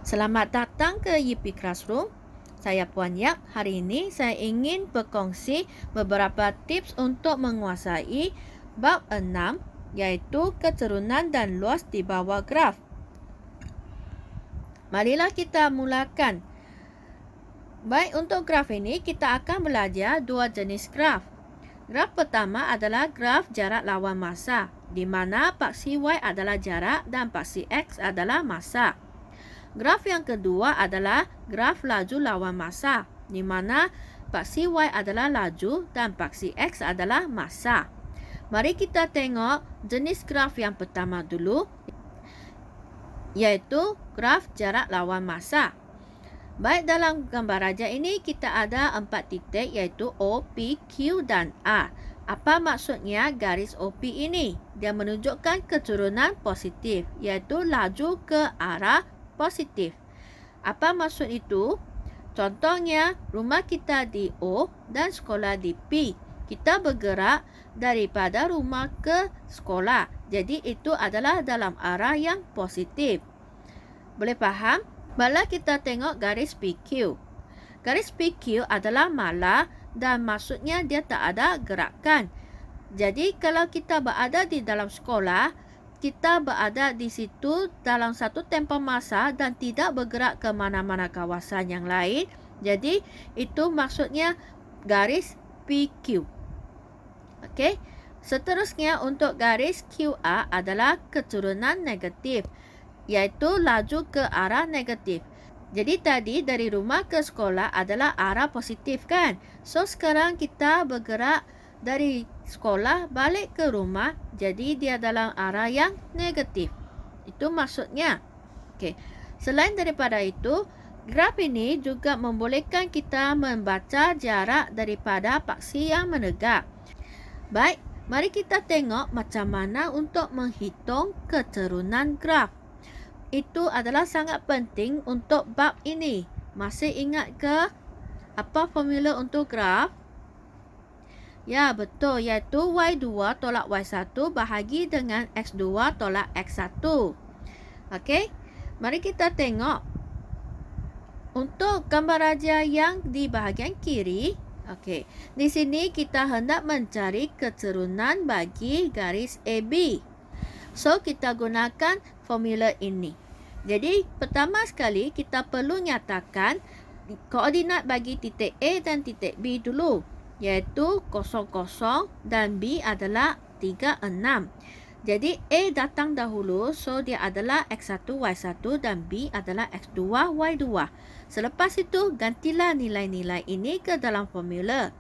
Selamat datang ke UP Classroom. Saya Puan Yap. Hari ini saya ingin berkongsi beberapa tips untuk menguasai bab 6 iaitu keturunan dan luas di bawah graf. Marilah kita mulakan. Baik, untuk graf ini kita akan belajar dua jenis graf. Graf pertama adalah graf jarak lawan masa, di mana paksi Y adalah jarak dan paksi X adalah masa. Graf yang kedua adalah graf laju lawan masa, di mana paksi Y adalah laju dan paksi X adalah masa. Mari kita tengok jenis graf yang pertama dulu, iaitu graf jarak lawan masa. Baik, dalam gambar raja ini kita ada 4 titik iaitu O, P, Q dan R. Apa maksudnya garis OP ini? Dia menunjukkan keturunan positif, iaitu laju ke arah positif. Apa maksud itu? Contohnya, rumah kita di O dan sekolah di P. Kita bergerak daripada rumah ke sekolah. Jadi itu adalah dalam arah yang positif. Boleh faham? Bila kita tengok garis PQ. Garis PQ adalah malah dan maksudnya dia tak ada gerakan. Jadi kalau kita berada di dalam sekolah, kita berada di situ dalam satu tempoh masa dan tidak bergerak ke mana-mana kawasan yang lain. Jadi itu maksudnya garis PQ. Okey. Seterusnya untuk garis QR adalah keturunan negatif, iaitu laju ke arah negatif. Jadi tadi dari rumah ke sekolah adalah arah positif kan? So sekarang kita bergerak dari sekolah balik ke rumah, jadi dia dalam arah yang negatif. Itu maksudnya. Okey. Selain daripada itu, graf ini juga membolehkan kita membaca jarak daripada paksi yang menegak. Baik, mari kita tengok macam mana untuk menghitung keturunan graf. Itu adalah sangat penting untuk bab ini. Masih ingat ke apa formula untuk graf? Ya, betul, iaitu Y2 tolak Y1 bahagi dengan X2 tolak X1. Okey, mari kita tengok. Untuk gambar raja yang di bahagian kiri, okey, di sini kita hendak mencari keturunan bagi garis AB. So, kita gunakan formula ini. Jadi, pertama sekali kita perlu nyatakan koordinat bagi titik A dan titik B dulu, iaitu 00 dan B adalah 36. Jadi, A datang dahulu, so dia adalah X1, Y1 dan B adalah X2, Y2. Selepas itu, gantilah nilai-nilai ini ke dalam formula.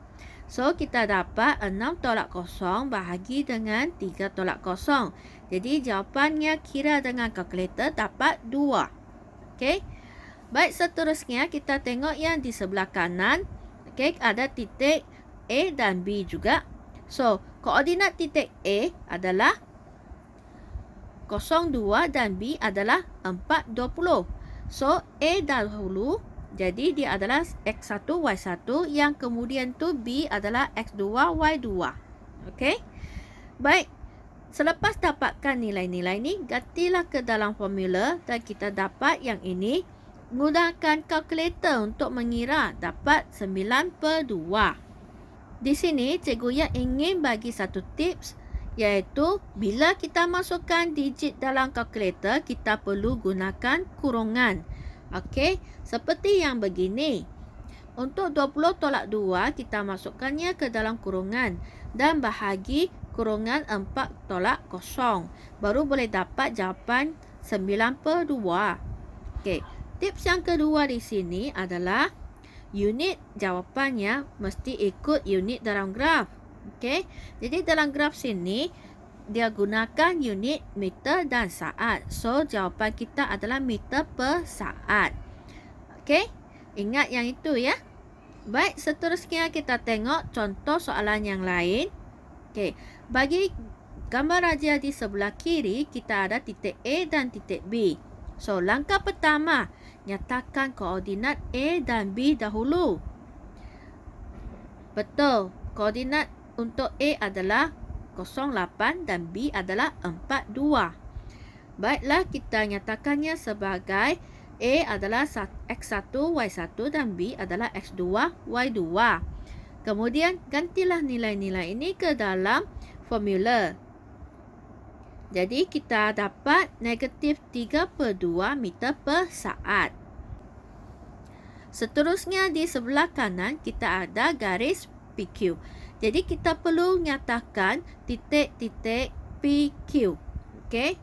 So, kita dapat 6 tolak 0 bahagi dengan 3 tolak 0. Jadi, jawapannya kira dengan kalkulator dapat 2. Okey. Baik, seterusnya kita tengok yang di sebelah kanan. Okey, ada titik A dan B juga. So, koordinat titik A adalah 02 dan B adalah 420. So, A dahulu. Jadi, dia adalah X1, Y1 yang kemudian tu B adalah X2, Y2. Okey. Baik. Selepas dapatkan nilai-nilai ni, gantilah ke dalam formula dan kita dapat yang ini. Gunakan kalkulator untuk mengira, dapat 9/2. Di sini, cikgu yang ingin bagi satu tips, iaitu bila kita masukkan digit dalam kalkulator, kita perlu gunakan kurungan. Okey, seperti yang begini. Untuk 20 tolak 2, kita masukkannya ke dalam kurungan dan bahagi kurungan 4 tolak 0. Baru boleh dapat jawapan 9/2. Okey, tips yang kedua di sini adalah unit jawapannya mesti ikut unit dalam graf. Okey, jadi dalam graf sini dia gunakan unit meter dan saat. So, jawapan kita adalah meter per saat. Okey, ingat yang itu ya. Baik, seterusnya kita tengok contoh soalan yang lain. Okey, bagi gambar raja di sebelah kiri, kita ada titik A dan titik B. So, langkah pertama, nyatakan koordinat A dan B dahulu. Betul, koordinat untuk A adalah 08 dan B adalah 42. Baiklah, kita nyatakannya sebagai A adalah X1, Y1 dan B adalah X2, Y2. Kemudian gantilah nilai-nilai ini ke dalam formula. Jadi kita dapat negatif 3/2 meter per saat. Seterusnya di sebelah kanan kita ada garis PQ. Jadi kita perlu nyatakan titik-titik PQ. Okey.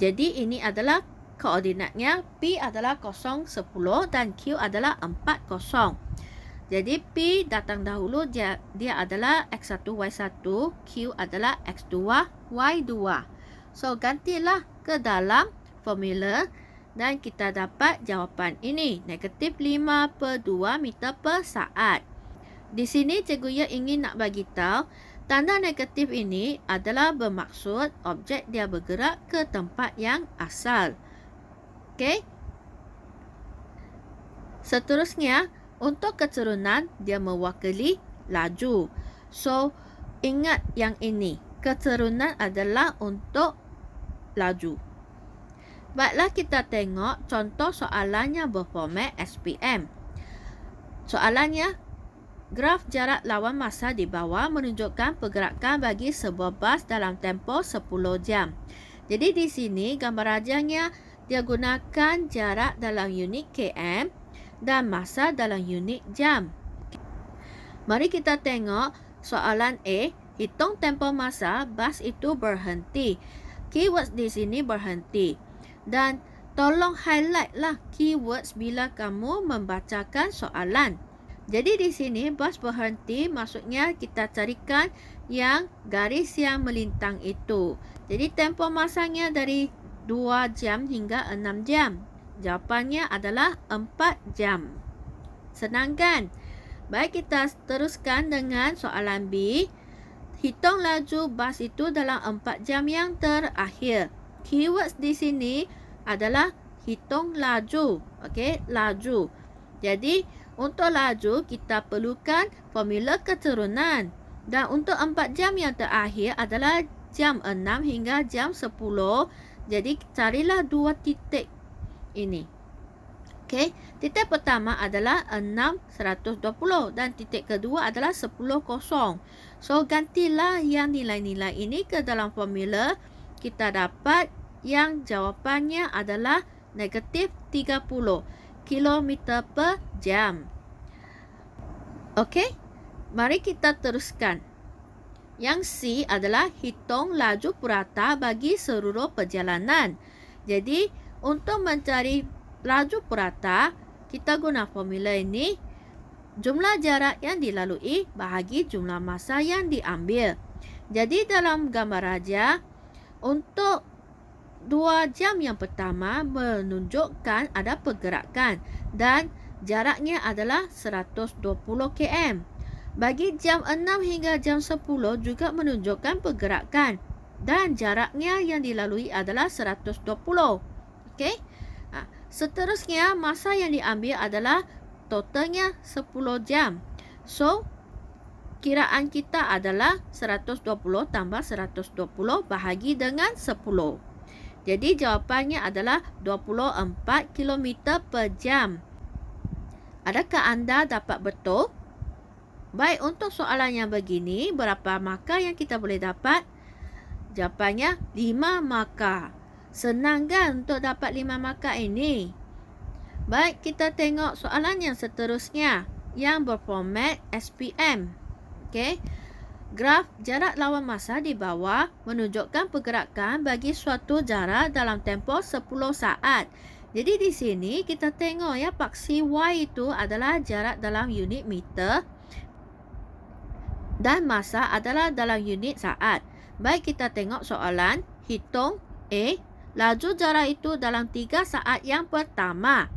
Jadi ini adalah koordinatnya. P adalah 0, 10 dan Q adalah 4, 0. Jadi P datang dahulu, dia adalah X1, Y1. Q adalah X2, Y2. So gantilah ke dalam formula dan kita dapat jawapan ini. Negatif 5/2 meter per saat. Di sini cikgu Ya ingin nak bagi tahu tanda negatif ini adalah bermaksud objek dia bergerak ke tempat yang asal. Okey. Seterusnya, untuk keturunan dia mewakili laju. So, ingat yang ini. Keturunan adalah untuk laju. Baiklah kita tengok contoh soalannya berformat SPM. Soalannya, graf jarak lawan masa di bawah menunjukkan pergerakan bagi sebuah bas dalam tempoh 10 jam. Jadi di sini gambar rajanya dia gunakan jarak dalam unit km dan masa dalam unit jam. Mari kita tengok soalan A. Hitung tempoh masa bas itu berhenti. Keywords di sini berhenti. Dan tolong highlight lah keywords bila kamu membacakan soalan. Jadi di sini bas berhenti maksudnya kita carikan yang garis yang melintang itu. Jadi tempoh masanya dari 2 jam hingga 6 jam. Jawapannya adalah 4 jam. Senang kan? Baik, kita teruskan dengan soalan B. Hitung laju bas itu dalam 4 jam yang terakhir. Keywords di sini adalah hitung laju. Okey, laju. Jadi, untuk laju kita perlukan formula keturunan. Dan untuk 4 jam yang terakhir adalah jam 6 hingga jam 10. Jadi, carilah 2 titik ini. Okey, titik pertama adalah 6/120 dan titik kedua adalah 10/0. So, gantilah yang nilai-nilai ini ke dalam formula. Kita dapat yang jawapannya adalah negatif 30 km per jam. Okey, mari kita teruskan. Yang C adalah hitung laju purata bagi seluruh perjalanan. Jadi, untuk mencari laju purata, kita guna formula ini. Jumlah jarak yang dilalui bahagi jumlah masa yang diambil. Jadi, dalam gambar raja, untuk 2 jam yang pertama menunjukkan ada pergerakan dan jaraknya adalah 120 km. Bagi jam 6 hingga jam 10 juga menunjukkan pergerakan dan jaraknya yang dilalui adalah 120. Okey. Seterusnya masa yang diambil adalah totalnya 10 jam. So, kiraan kita adalah 120 tambah 120 bahagi dengan 10. Jadi jawapannya adalah 24 km per jam. Adakah anda dapat betul? Baik, untuk soalan yang begini, berapa markah yang kita boleh dapat? Jawapannya 5 markah. Senang kan untuk dapat 5 markah ini? Baik, kita tengok soalan yang seterusnya yang berformat SPM. Okey. Graf jarak lawan masa di bawah menunjukkan pergerakan bagi suatu jarak dalam tempoh 10 saat. Jadi di sini kita tengok ya, paksi Y itu adalah jarak dalam unit meter dan masa adalah dalam unit saat. Baik, kita tengok soalan. Hitung A. Laju jarak itu dalam 3 saat yang pertama.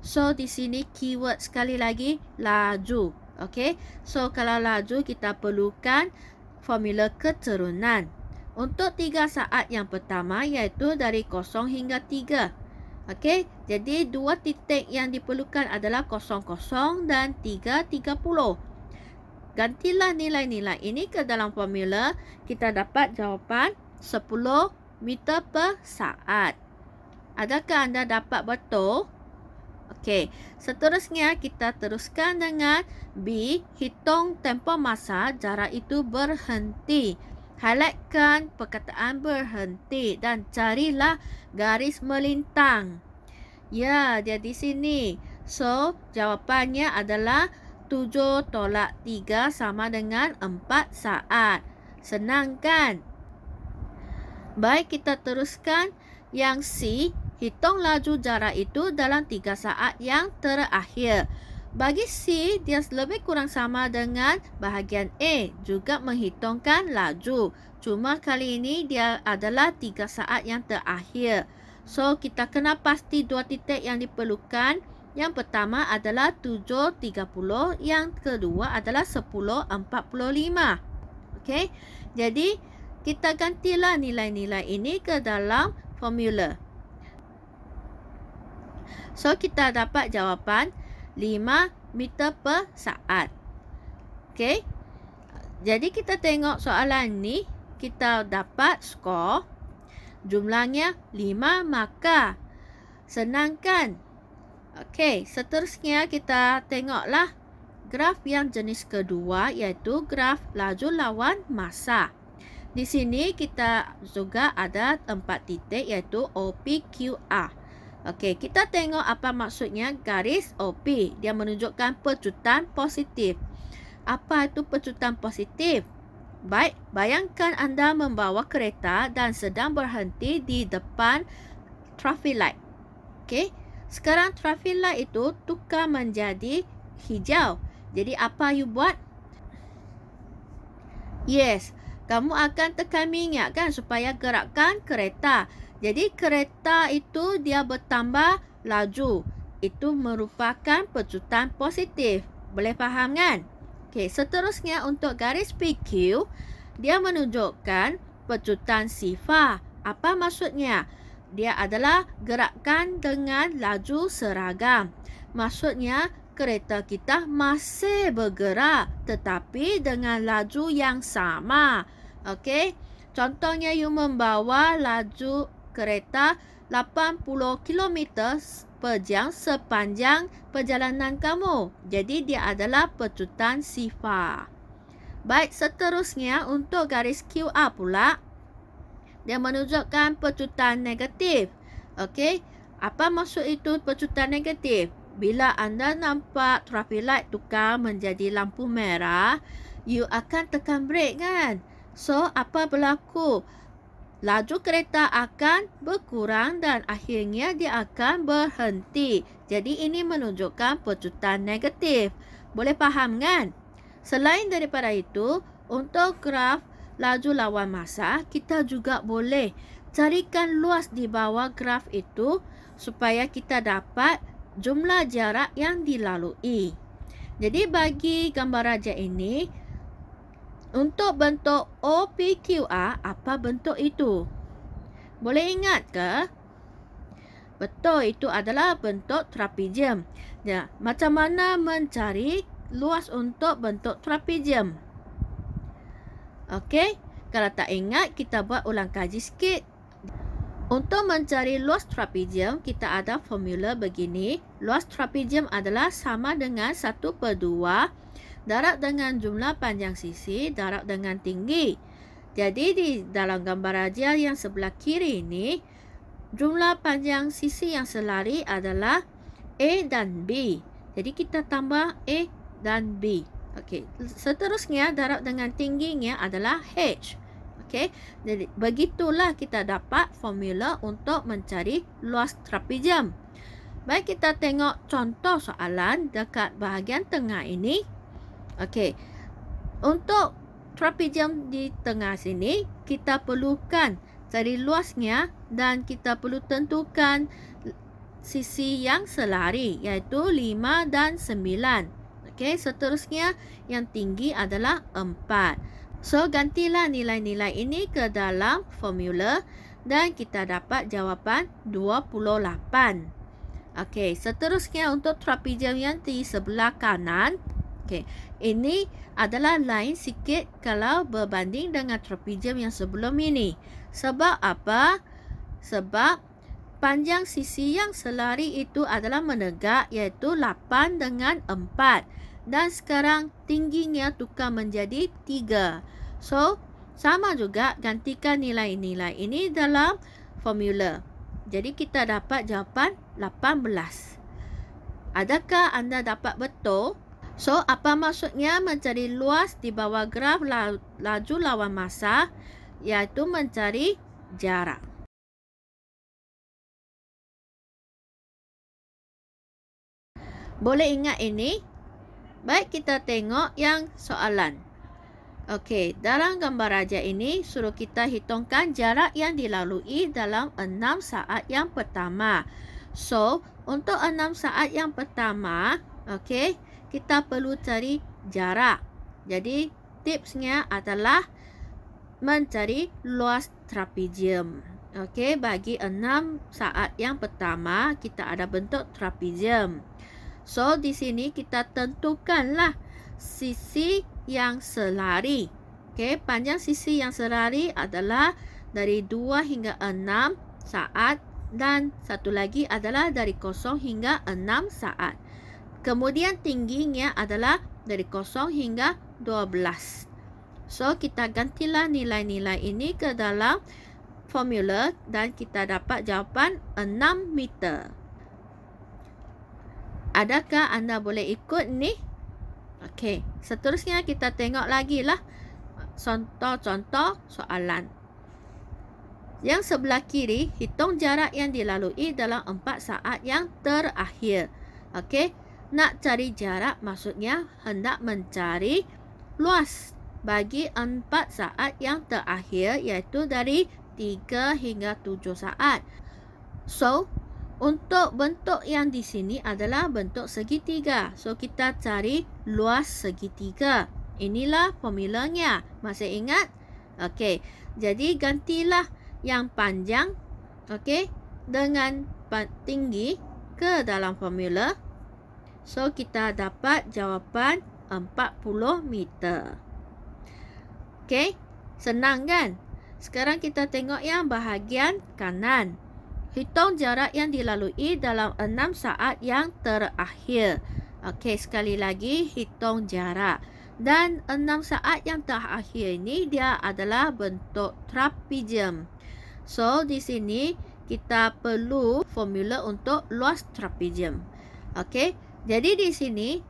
So di sini keyword sekali lagi laju. Okey, so kalau laju kita perlukan formula keturunan. Untuk 3 saat yang pertama iaitu dari 0 hingga 3. Okey, jadi 2 titik yang diperlukan adalah 00 dan 330. Gantilah nilai-nilai ini ke dalam formula, kita dapat jawapan 10 meter per saat. Adakah anda dapat betul? Okey, seterusnya kita teruskan dengan B. Hitung tempoh masa jarak itu berhenti. Highlightkan perkataan berhenti dan carilah garis melintang. Ya, dia di sini. So, jawapannya adalah 7 tolak 3 sama dengan 4 saat. Senang kan? Baik, kita teruskan yang C. Hitung laju jarak itu dalam 3 saat yang terakhir. Bagi C, dia lebih kurang sama dengan bahagian A, juga menghitungkan laju. Cuma kali ini dia adalah 3 saat yang terakhir. So, kita kena pasti 2 titik yang diperlukan. Yang pertama adalah 7.30, yang kedua adalah 10.45. Okey, jadi kita gantilah nilai-nilai ini ke dalam formula. So, kita dapat jawapan 5 meter per saat. Okey. Jadi, kita tengok soalan ni. Kita dapat skor. Jumlahnya 5 markah. Senang kan? Okey, seterusnya kita tengoklah graf yang jenis kedua, iaitu graf laju lawan masa. Di sini kita juga ada 4 titik, iaitu OPQR. Okey, kita tengok apa maksudnya garis OP. Dia menunjukkan pecutan positif. Apa itu pecutan positif? Baik, bayangkan anda membawa kereta dan sedang berhenti di depan traffic light. Okey, sekarang traffic light itu tukar menjadi hijau. Jadi apa you buat? Yes, kamu akan tekan minyak kan supaya gerakkan kereta. Jadi kereta itu dia bertambah laju. Itu merupakan pecutan positif. Boleh faham kan? Okey, seterusnya untuk garis PQ, dia menunjukkan pecutan sifar. Apa maksudnya? Dia adalah gerakan dengan laju seragam. Maksudnya kereta kita masih bergerak tetapi dengan laju yang sama. Okey, contohnya you membawa laju kereta 80 km per jam sepanjang perjalanan kamu. Jadi dia adalah pecutan sifar. Baik, seterusnya untuk garis QR pula, dia menunjukkan pecutan negatif. Okey, apa maksud itu pecutan negatif? Bila anda nampak traffic light tukar menjadi lampu merah, you akan tekan brake kan? So, apa berlaku? Laju kereta akan berkurang dan akhirnya dia akan berhenti. Jadi ini menunjukkan pecutan negatif. Boleh faham kan? Selain daripada itu, untuk graf laju lawan masa, kita juga boleh carikan luas di bawah graf itu supaya kita dapat jumlah jarak yang dilalui. Jadi bagi gambar raja ini, untuk bentuk OPQR, apa bentuk itu? Boleh ingat ke? Betul, itu adalah bentuk trapezium. Ya, macam mana mencari luas untuk bentuk trapezium? Okey, kalau tak ingat, kita buat ulang kaji sikit. Untuk mencari luas trapezium, kita ada formula begini. Luas trapezium adalah sama dengan 1/2 darab dengan jumlah panjang sisi darab dengan tinggi. Jadi di dalam gambar raja yang sebelah kiri ini, jumlah panjang sisi yang selari adalah A dan B. Jadi kita tambah A dan B. Okey, seterusnya darab dengan tingginya adalah H. Okey, jadi begitulah kita dapat formula untuk mencari luas trapezium. Baik, kita tengok contoh soalan dekat bahagian tengah ini. Okey, untuk trapezium di tengah sini, kita perlukan cari luasnya dan kita perlu tentukan sisi yang selari, iaitu 5 dan 9. Okey, seterusnya yang tinggi adalah 4. So, gantilah nilai-nilai ini ke dalam formula dan kita dapat jawapan 28. Okey, seterusnya untuk trapezium yang di sebelah kanan. Okey, ini adalah lain sikit kalau berbanding dengan trapezium yang sebelum ini. Sebab apa? Sebab panjang sisi yang selari itu adalah menegak, iaitu 8 dengan 4. Dan sekarang tingginya tukar menjadi 3. So, sama juga gantikan nilai-nilai ini dalam formula. Jadi kita dapat jawapan 18. Adakah anda dapat betul? So, apa maksudnya mencari luas di bawah graf laju lawan masa? Iaitu mencari jarak. Boleh ingat ini? Baik, kita tengok yang soalan. Okey, dalam gambar raja ini suruh kita hitungkan jarak yang dilalui dalam 6 saat yang pertama. So, untuk 6 saat yang pertama, okey, kita perlu cari jarak. Jadi, tipsnya adalah mencari luas trapezium. Okey, bagi 6 saat yang pertama, kita ada bentuk trapezium. So, di sini kita tentukanlah sisi yang selari. Okey, panjang sisi yang selari adalah dari 2 hingga 6 saat dan satu lagi adalah dari 0 hingga 6 saat. Kemudian tingginya adalah dari 0 hingga 12. So, kita gantilah nilai-nilai ini ke dalam formula dan kita dapat jawapan 6 meter. Adakah anda boleh ikut ni? Okey, seterusnya kita tengok lagi lah contoh-contoh soalan. Yang sebelah kiri, hitung jarak yang dilalui dalam 4 saat yang terakhir. Okey, nak cari jarak maksudnya hendak mencari luas bagi 4 saat yang terakhir, iaitu dari 3 hingga 7 saat. So, untuk bentuk yang di sini adalah bentuk segitiga. So, kita cari luas segitiga. Inilah formulanya. Masih ingat? Okey. Jadi, gantilah yang panjang, okey, dengan tinggi ke dalam formula. So, kita dapat jawapan 40 meter. Okey. Senang kan? Sekarang kita tengok yang bahagian kanan. Hitung jarak yang dilalui dalam 6 saat yang terakhir. Okey, sekali lagi hitung jarak. Dan 6 saat yang terakhir ini dia adalah bentuk trapezium. So, di sini kita perlu formula untuk luas trapezium. Okey, jadi di sini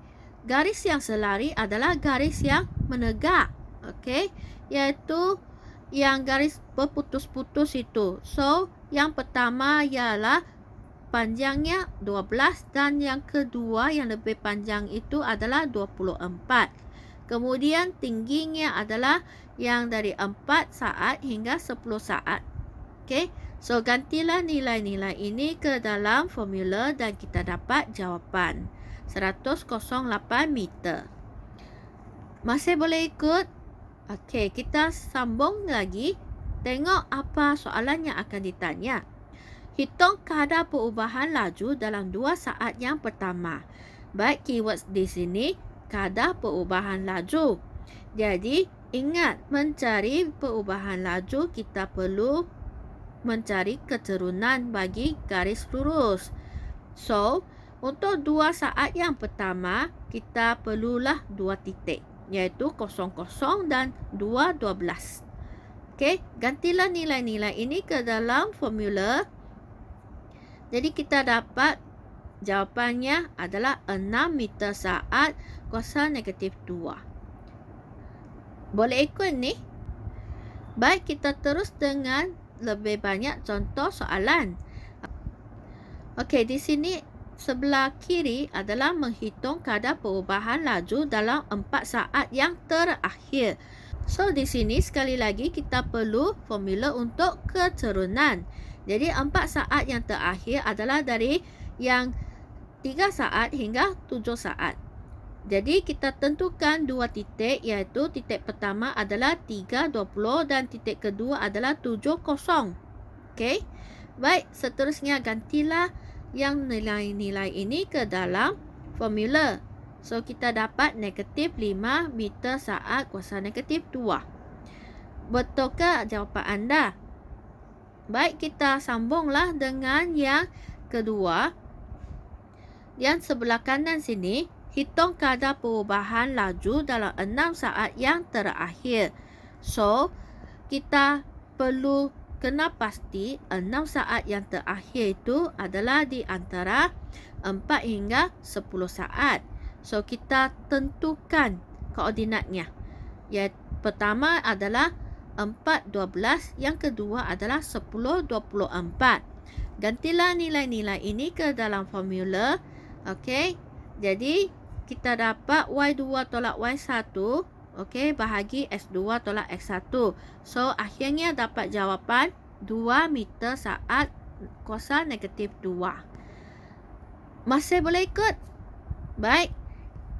garis yang selari adalah garis yang menegak. Okey, iaitu yang garis berputus-putus itu. So, yang pertama ialah panjangnya 12 dan yang kedua yang lebih panjang itu adalah 24. Kemudian tingginya adalah yang dari 4 saat hingga 10 saat. Okey, so gantilah nilai-nilai ini ke dalam formula dan kita dapat jawapan 108 meter. Masih boleh ikut? Okey, kita sambung lagi. Tengok apa soalan yang akan ditanya. Hitung kadar perubahan laju dalam 2 saat yang pertama. Baik, keywords di sini kadar perubahan laju. Jadi, ingat mencari perubahan laju kita perlu mencari keturunan bagi garis lurus. So, untuk 2 saat yang pertama, kita perlulah 2 titik. Iaitu 00 dan 212. Okey, gantilah nilai-nilai ini ke dalam formula. Jadi kita dapat jawapannya adalah 6 meter saat kuasa negatif 2. Boleh ikut ni? Baik, kita terus dengan lebih banyak contoh soalan. Okey, di sini sebelah kiri adalah menghitung kadar perubahan laju dalam 4 saat yang terakhir. So, di sini sekali lagi kita perlu formula untuk keturunan. Jadi, 4 saat yang terakhir adalah dari yang 3 saat hingga 7 saat. Jadi, kita tentukan 2 titik, iaitu titik pertama adalah 3.20 dan titik kedua adalah 7.0. Okey. Baik, seterusnya gantilah yang nilai-nilai ini ke dalam formula. So, kita dapat negatif 5 meter saat kuasa negatif 2. Betulkah jawapan anda? Baik, kita sambunglah dengan yang kedua. Yang sebelah kanan sini, hitung kadar perubahan laju dalam 6 saat yang terakhir. So, kita perlu kena pasti 6 saat yang terakhir itu adalah di antara 4 hingga 10 saat. So, kita tentukan koordinatnya. Yang pertama adalah 4:12, yang kedua adalah 10:24. Gantilah nilai-nilai ini ke dalam formula. Okey. Jadi kita dapat Y2 tolak Y1, okey, bahagi X2 tolak X1. So akhirnya dapat jawapan 2 meter saat kuasa negatif 2. Masih boleh ikut? Baik.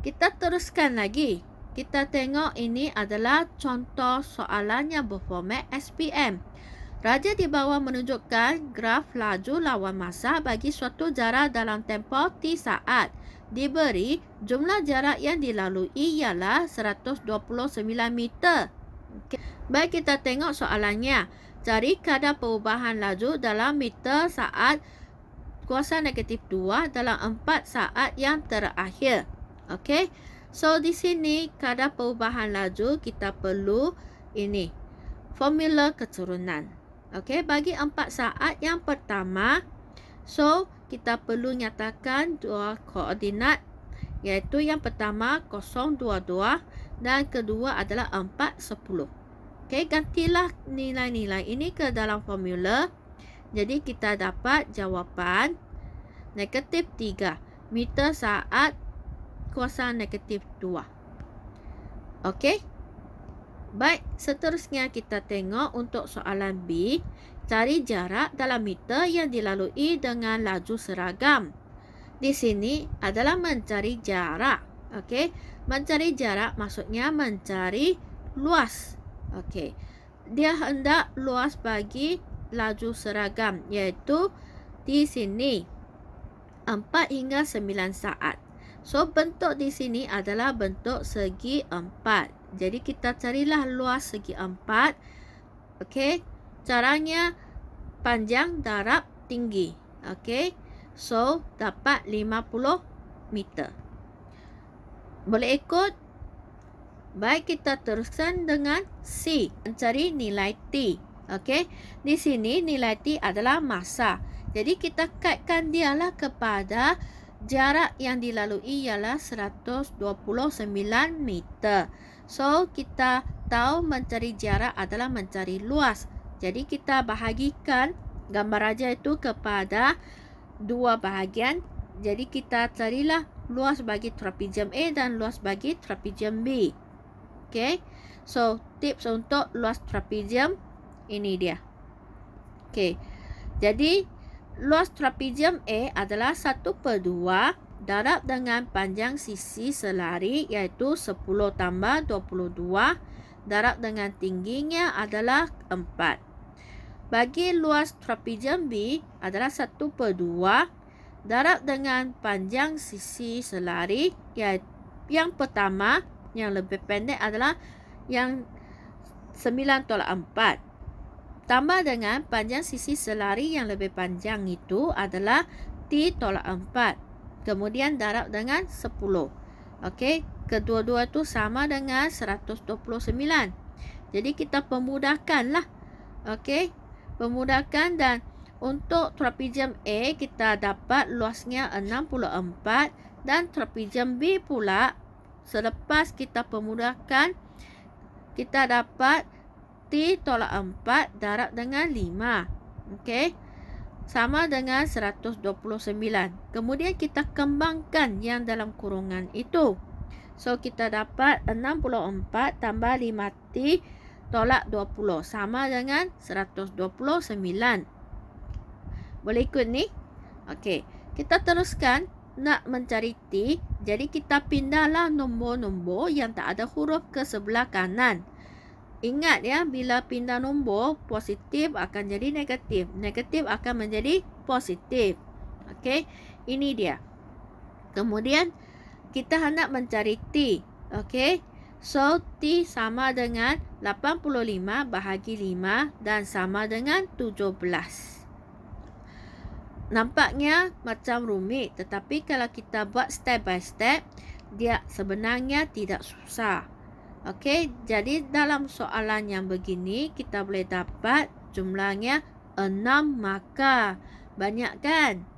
Kita teruskan lagi. Kita tengok ini adalah contoh soalan yang berformat SPM. Raja di bawah menunjukkan graf laju lawan masa bagi suatu jarak dalam tempoh T saat. Diberi jumlah jarak yang dilalui ialah 129 meter. Okay. Baik, kita tengok soalannya. Cari kadar perubahan laju dalam meter saat kuasa negatif 2 dalam 4 saat yang terakhir. Okey. So di sini kadar perubahan laju kita perlu ini formula keturunan. Okey, bagi 4 saat yang pertama, so kita perlu nyatakan dua koordinat, iaitu yang pertama 022 dan kedua adalah 410. Okey, gantilah nilai-nilai ini ke dalam formula. Jadi kita dapat jawapan negatif 3 meter saat kuasa negatif 2. Okey. Baik, seterusnya kita tengok untuk soalan B. Cari jarak dalam meter yang dilalui dengan laju seragam. Di sini adalah mencari jarak. Okey, mencari jarak maksudnya mencari luas. Okey, dia hendak luas bagi laju seragam, iaitu di sini 4 hingga 9 saat. So, bentuk di sini adalah bentuk segi 4. Jadi, kita carilah luas segi 4. Okey. Caranya panjang darab tinggi. Okey. So, dapat 50 meter. Boleh ikut? Baik, kita teruskan dengan C. Mencari nilai T. Okey. Di sini nilai T adalah masa. Jadi, kita kaitkan dialah kepada jarak yang dilalui ialah 129 meter. So, kita tahu mencari jarak adalah mencari luas. Jadi, kita bahagikan gambar raja itu kepada dua bahagian. Jadi, kita carilah luas bagi trapezium A dan luas bagi trapezium B. Okey. So, tips untuk luas trapezium ini dia. Okey. Jadi, luas trapezium A adalah 1/2 darab dengan panjang sisi selari, iaitu 10 tambah 22 darab dengan tingginya adalah 4. Bagi luas trapezium B adalah 1/2 darab dengan panjang sisi selari, iaitu yang pertama yang lebih pendek adalah yang 9/4. Tambah dengan panjang sisi selari yang lebih panjang itu adalah T/4. Kemudian darab dengan 10. Okey, kedua-dua itu sama dengan 129. Jadi kita pemudahkanlah. Okey, pemudahkan, dan untuk trapezium A kita dapat luasnya 64 dan trapezium B pula selepas kita pemudahkan kita dapat T/4 darab dengan 5. Okey. Sama dengan 129. Kemudian kita kembangkan yang dalam kurungan itu. So, kita dapat 64 tambah 5T/20 sama dengan 129. Boleh ikut ni? Okey. Kita teruskan nak mencari T. Jadi, kita pindahlah nombor-nombor yang tak ada huruf ke sebelah kanan. Ingat ya, bila pindah nombor, positif akan jadi negatif. Negatif akan menjadi positif. Okey, ini dia. Kemudian, kita hendak mencari T. Okey, So, T sama dengan 85 bahagi 5 dan sama dengan 17. Nampaknya macam rumit, tetapi kalau kita buat step by step, dia sebenarnya tidak susah. Okey, jadi dalam soalan yang begini, kita boleh dapat jumlahnya 6 markah. Banyak kan?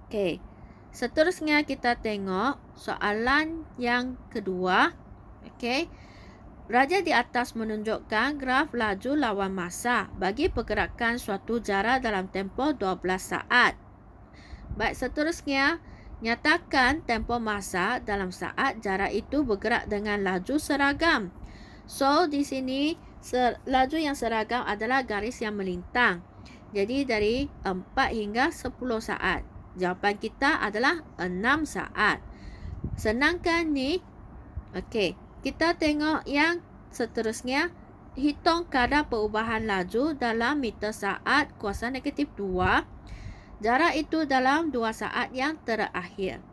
Okey, seterusnya kita tengok soalan yang kedua. Okey, raja di atas menunjukkan graf laju lawan masa bagi pergerakan suatu jarak dalam tempoh 12 saat. Baik, seterusnya, nyatakan tempoh masa dalam saat jarak itu bergerak dengan laju seragam. So, di sini laju yang seragam adalah garis yang melintang. Jadi, dari 4 hingga 10 saat. Jawapan kita adalah 6 saat. Senang kan ni? Okey, kita tengok yang seterusnya. Hitung kadar perubahan laju dalam meter saat kuasa negatif 2. Jarak itu dalam 2 saat yang terakhir.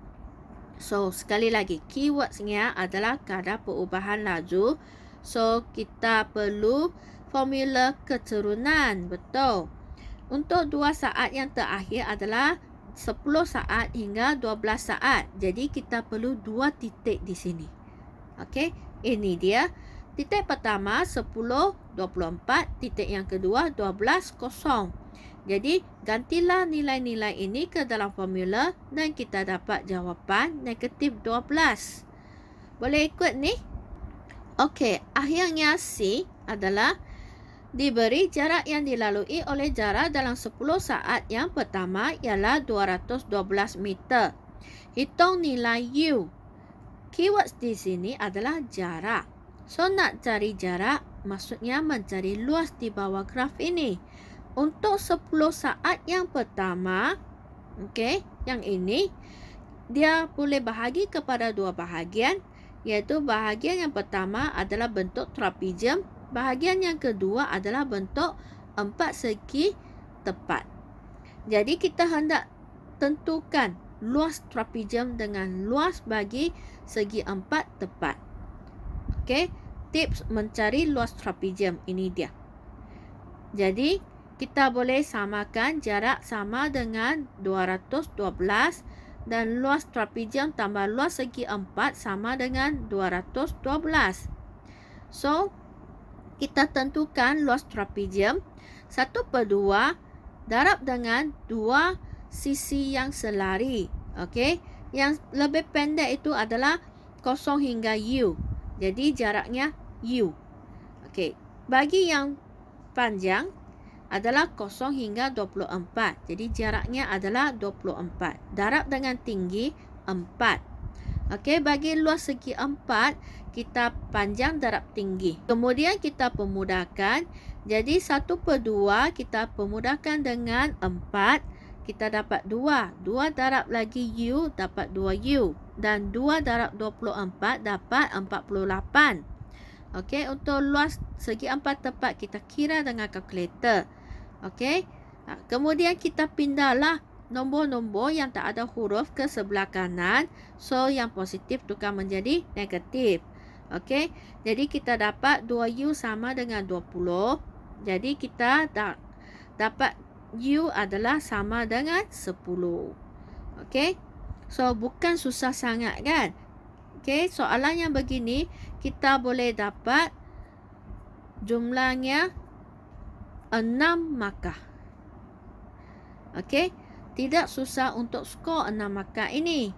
So, sekali lagi, keywordsnya adalah kadar perubahan laju. So, kita perlu formula keturunan. Betul. Untuk 2 saat yang terakhir adalah 10 saat hingga 12 saat. Jadi, kita perlu 2 titik di sini. Okey, ini dia. Titik pertama 10, 24. Titik yang kedua 12, 0. Jadi, gantilah nilai-nilai ini ke dalam formula dan kita dapat jawapan negatif 12. Boleh ikut ni? Okey, akhirnya C adalah diberi jarak yang dilalui oleh jarak dalam 10 saat yang pertama ialah 212 meter. Hitung nilai U. Keywords di sini adalah jarak. So, nak cari jarak, maksudnya mencari luas di bawah graf ini. Untuk 10 saat yang pertama, okey, yang ini, dia boleh bahagi kepada 2 bahagian, iaitu bahagian yang pertama adalah bentuk trapezium, bahagian yang kedua adalah bentuk 4 segi tepat. Jadi, kita hendak tentukan luas trapezium dengan luas bagi segi 4 tepat. Okey, tips mencari luas trapezium ini dia. Jadi, kita boleh samakan jarak sama dengan 212 dan luas trapezium tambah luas segi 4 sama dengan 212. So, kita tentukan luas trapezium 1/2 darab dengan 2 sisi yang selari. Okey, yang lebih pendek itu adalah 0 hingga U. Jadi, jaraknya U. Okey, bagi yang panjang adalah 0 hingga 24. Jadi, jaraknya adalah 24. Darab dengan tinggi 4. Okey, bagi luas segi 4, kita panjang darab tinggi. Kemudian, kita pemudahkan. Jadi, 1/2 kita pemudahkan dengan 4. Kita dapat 2. 2 darab lagi U dapat 2U. Dan 2 darab 24 dapat 48. Okey, untuk luas segi 4 tepat kita kira dengan kalkulator. Okey. Kemudian kita pindahlah nombor-nombor yang tak ada huruf ke sebelah kanan. So, yang positif tukar menjadi negatif. Okey. Jadi, kita dapat 2U sama dengan 20. Jadi, kita dapat U adalah sama dengan 10. Okey. So, bukan susah sangat kan? Okey, soalan yang begini, kita boleh dapat jumlahnya 6 markah. Okey, tidak susah untuk skor 6 markah ini.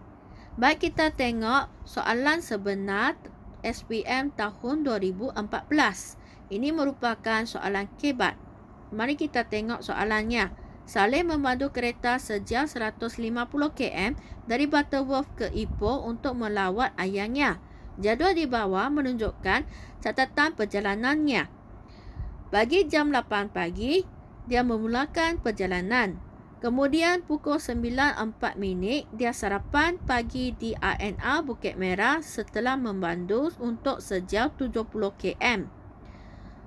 Baik, kita tengok soalan sebenar SPM tahun 2014. Ini merupakan soalan kebat. Mari kita tengok soalannya. Saleh memandu kereta sejauh 150 km dari Butterworth ke Ipoh untuk melawat ayahnya. Jadual di bawah menunjukkan catatan perjalanannya. Bagi jam 8 pagi, dia memulakan perjalanan. Kemudian pukul 9.04, dia sarapan pagi di RNR Bukit Merah setelah memandu untuk sejauh 70 km.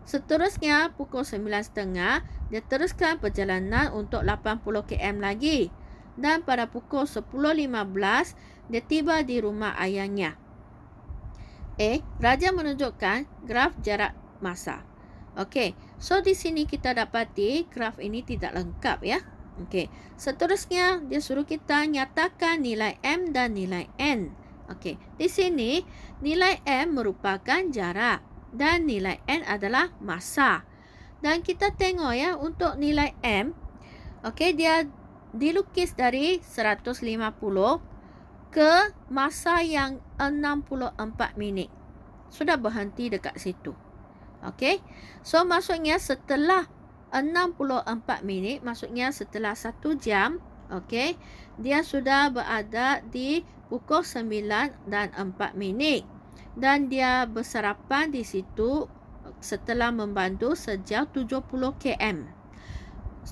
Seterusnya, pukul 9.30, dia teruskan perjalanan untuk 80 km lagi. Dan pada pukul 10.15, dia tiba di rumah ayahnya. A, Raja menunjukkan graf jarak masa. Okey, so di sini kita dapati graf ini tidak lengkap ya. Okey, seterusnya dia suruh kita nyatakan nilai M dan nilai N. Okey, di sini nilai M merupakan jarak dan nilai N adalah masa. Dan kita tengok ya, untuk nilai M, okey, dia dilukis dari 150 ke masa yang 64 minit. Sudah berhenti dekat situ. Okey. So maksudnya setelah 64 minit, maksudnya setelah 1 jam, okey, dia sudah berada di pukul 9 dan 4 minit. Dan dia bersarapan di situ setelah membantu sejauh 70 km.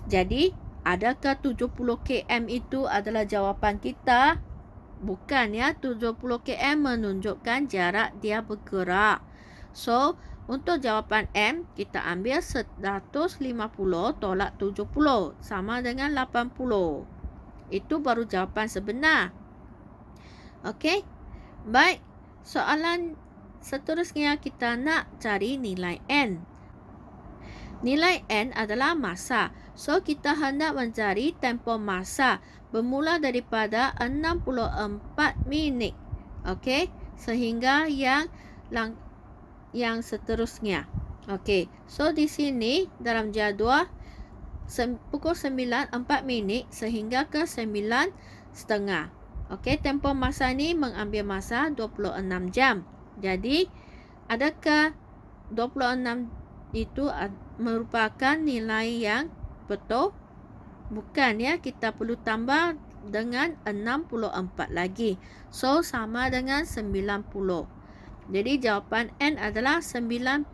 Jadi, adakah 70 km itu adalah jawapan kita? Bukan ya, 70 km menunjukkan jarak dia bergerak. So, untuk jawapan M, kita ambil 150 tolak 70 sama dengan 80. Itu baru jawapan sebenar. Okey. Baik, soalan seterusnya kita nak cari nilai N. Nilai N adalah masa. So, kita hendak mencari tempoh masa bermula daripada 64 minit. Okey, sehingga yang seterusnya. Okey, so di sini dalam jadual pukul 9, 4 minit sehingga ke 9.30. Okey, tempoh masa ni mengambil masa 26 jam. Jadi, adakah 26 itu merupakan nilai yang betul? Bukan ya, kita perlu tambah dengan 64 lagi. So, sama dengan 90. Jadi, jawapan N adalah 90.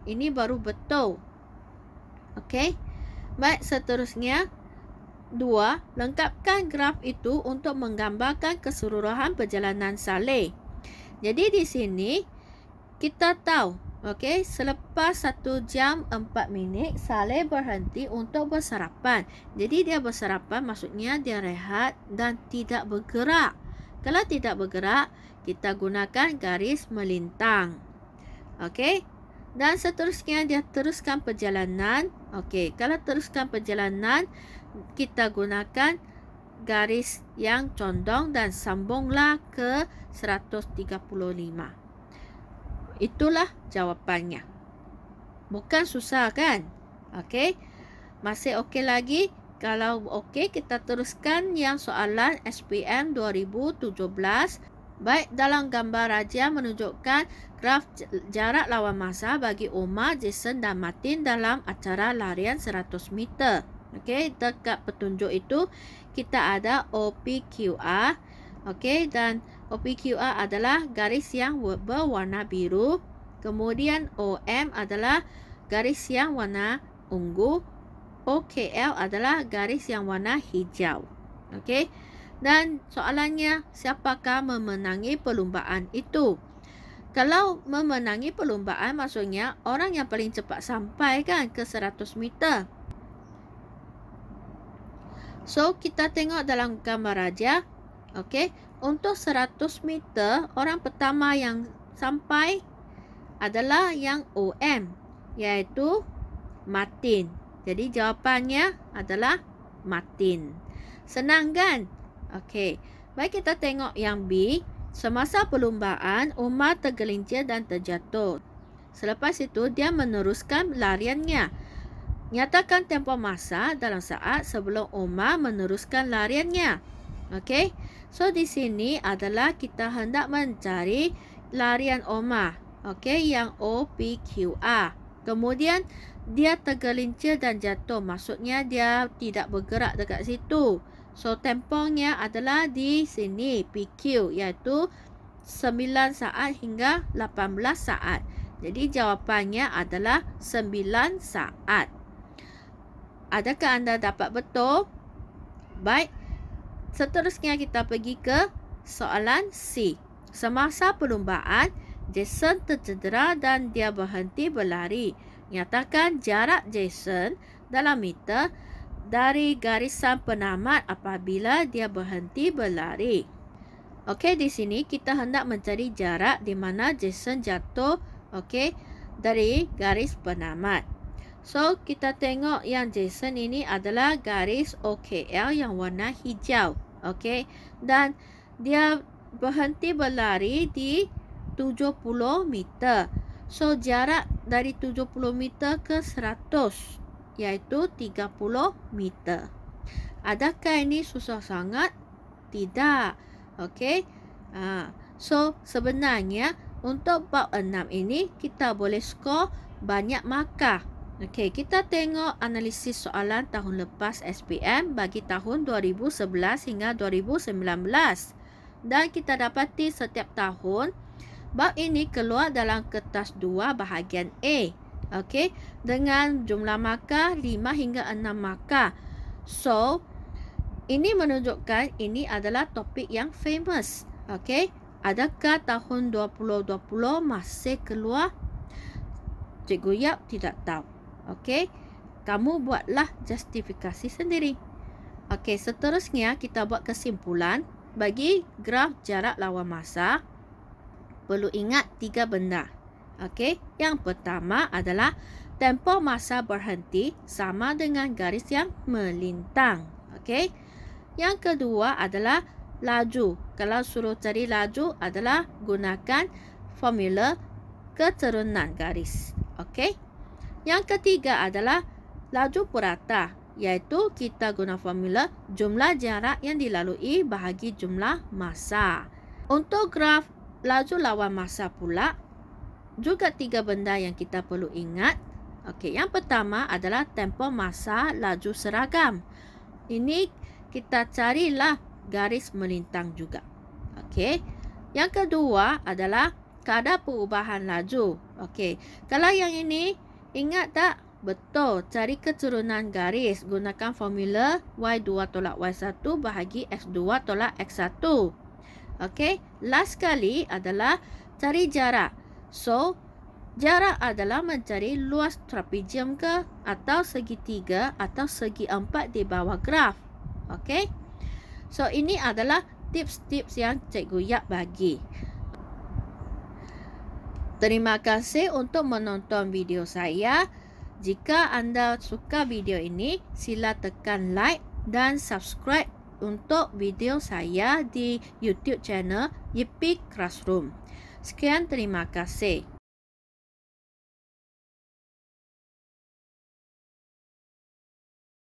Ini baru betul. Okey. Baik, seterusnya. 2. Lengkapkan graf itu untuk menggambarkan keseluruhan perjalanan Saleh. Jadi, di sini kita tahu, okey, selepas 1 jam 4 minit, Saleh berhenti untuk bersarapan. Jadi, dia bersarapan maksudnya dia rehat dan tidak bergerak. Kalau tidak bergerak, kita gunakan garis melintang. Okey. Dan seterusnya dia teruskan perjalanan. Okey, kalau teruskan perjalanan, kita gunakan garis yang condong dan sambunglah ke 135. Itulah jawapannya. Bukan susah kan? Okey. Masih okey lagi? Kalau okey, kita teruskan yang soalan SPM 2017. Baik, dalam gambar Raja menunjukkan graf jarak lawan masa bagi Omar, Jason dan Martin dalam acara larian 100 meter. Okey, dekat petunjuk itu kita ada OPQR. Okey, dan OPQR adalah garis yang berwarna biru. Kemudian OM adalah garis yang warna ungu. OKL adalah garis yang warna hijau. Okey. Dan soalannya, siapakah memenangi perlumbaan itu? Kalau memenangi perlumbaan maksudnya orang yang paling cepat sampai kan ke 100 meter. So, kita tengok dalam gambar Raja. Okey, untuk 100 meter, orang pertama yang sampai adalah yang OM, iaitu Martin. Jadi, jawapannya adalah Martin. Senang kan? Okey, baik, kita tengok yang B. Semasa perlumbaan, Umar tergelincir dan terjatuh. Selepas itu, dia meneruskan lariannya. Nyatakan tempoh masa dalam saat sebelum Umar meneruskan lariannya. Okey, so di sini adalah kita hendak mencari larian Umar. Okey, yang OPQR. Kemudian, dia tergelincir dan jatuh. Maksudnya, dia tidak bergerak dekat situ. So, tempohnya adalah di sini, PQ, iaitu 9 saat hingga 18 saat. Jadi, jawapannya adalah 9 saat. Adakah anda dapat betul? Baik. Seterusnya kita pergi ke soalan C. Semasa perlumbaan, Jason tercedera dan dia berhenti berlari. Nyatakan jarak Jason dalam meter dari garisan penamat apabila dia berhenti berlari. Okey, di sini kita hendak mencari jarak di mana Jason jatuh, okey, dari garis penamat. So, kita tengok yang Jason ini adalah garis OKL yang warna hijau, okey. Dan dia berhenti berlari di 70 meter. So, jarak dari 70 meter ke 100 iaitu 30 meter. Adakah ini susah sangat? Tidak. Okey. So, sebenarnya untuk bab 6 ini kita boleh skor banyak markah. Okey, kita tengok analisis soalan tahun lepas SPM bagi tahun 2011 hingga 2019. Dan kita dapati setiap tahun bab ini keluar dalam kertas 2 bahagian A. Okey, dengan jumlah markah 5 hingga 6 markah. So, ini menunjukkan ini adalah topik yang famous. Okey, adakah tahun 2020 masih keluar? Cikgu Yap tidak tahu. Okey, kamu buatlah justifikasi sendiri. Okey, seterusnya kita buat kesimpulan. Bagi graf jarak lawan masa, perlu ingat 3 benda. Okey, yang pertama adalah tempoh masa berhenti sama dengan garis yang melintang. Okey. Yang kedua adalah laju. Kalau suruh cari laju adalah gunakan formula keturunan garis. Okey. Yang ketiga adalah laju purata, iaitu kita guna formula jumlah jarak yang dilalui bahagi jumlah masa. Untuk graf laju lawan masa pula, juga 3 benda yang kita perlu ingat. Okey, yang pertama adalah tempoh masa laju seragam. Ini kita carilah garis melintang juga. Okey. Yang kedua adalah kadar perubahan laju. Okey. Kalau yang ini ingat tak? Betul. Cari keturunan garis. Gunakan formula Y2 tolak Y1 bahagi X2 tolak X1. Okey. Last sekali adalah cari jarak. So, jarak adalah mencari luas trapezium ke atau segitiga atau segi empat di bawah graf. Okey. So, ini adalah tips-tips yang Cikgu Yap bagi. Terima kasih untuk menonton video saya. Jika anda suka video ini, sila tekan like dan subscribe untuk video saya di YouTube channel Yippee Classroom. Sekian, terima kasih.